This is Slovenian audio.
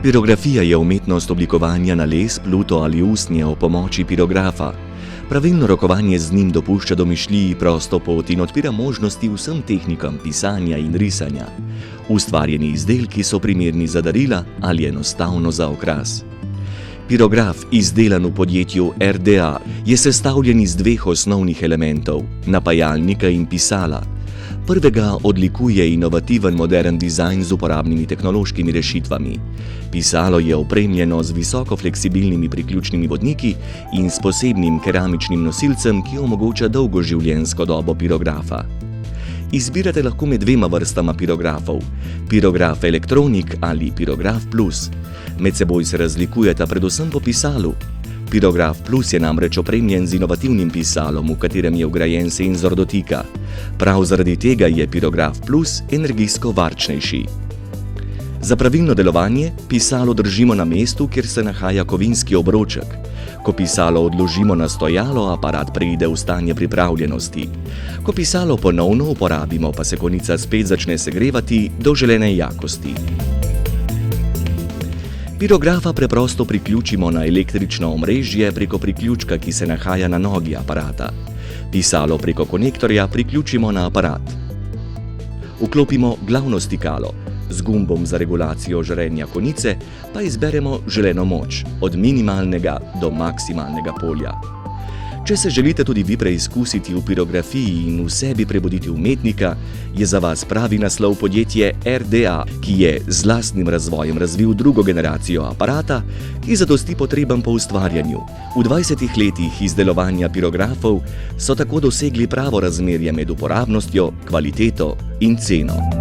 Pirografija je umetnost oblikovanja na les, pluto ali usnje ob pomoči pirografa. Pravilno rokovanje z njim dopušča domišljiji prosto pot in odpira možnosti vsem tehnikam pisanja in risanja. Ustvarjeni izdelki so primerni za darila ali enostavno za okras. Pirograf, izdelan v podjetju RDA, je sestavljen iz dveh osnovnih elementov, napajalnika in pisala. Prvega odlikuje inovativen modern dizajn z uporabnimi tehnološkimi rešitvami. Pisalo je opremljeno z visoko fleksibilnimi priključnimi vodniki in s posebnim keramičnim nosilcem, ki omogoča dolgo življenjsko dobo pirografa. Izbirate lahko med dvema vrstama pirografov, pirograf elektronik ali pirograf plus. Med seboj se razlikujeta predvsem po pisalu. Pirograf plus je namreč opremljen z inovativnim pisalom, v katerem je vgrajen senzor dotika. Prav zaradi tega je pirograf plus energijsko varčnejši. Za pravilno delovanje pisalo držimo na mestu, kjer se nahaja kovinski obroček. Ko pisalo odložimo na stojalo, aparat preide v stanje pripravljenosti. Ko pisalo ponovno uporabimo, pa se konica spet začne segrevati do želene jakosti. Pirografa preprosto priključimo na električno omrežje preko priključka, ki se nahaja na nogi aparata. Pisalo preko konektorja priključimo na aparat. Vklopimo glavno stikalo. Z gumbom za regulacijo žarenja konice pa izberemo želeno moč, od minimalnega do maksimalnega polja. Če se želite tudi vi preizkusiti v pirografiji in v sebi prebuditi umetnika, je za vas pravi naslov podjetje RDA, ki je z lastnim razvojem razvil drugo generacijo aparata, ki zadosti potrebam po ustvarjanju. V 20 letih izdelovanja pirografov so tako dosegli pravo razmerje med uporabnostjo, kvaliteto in ceno.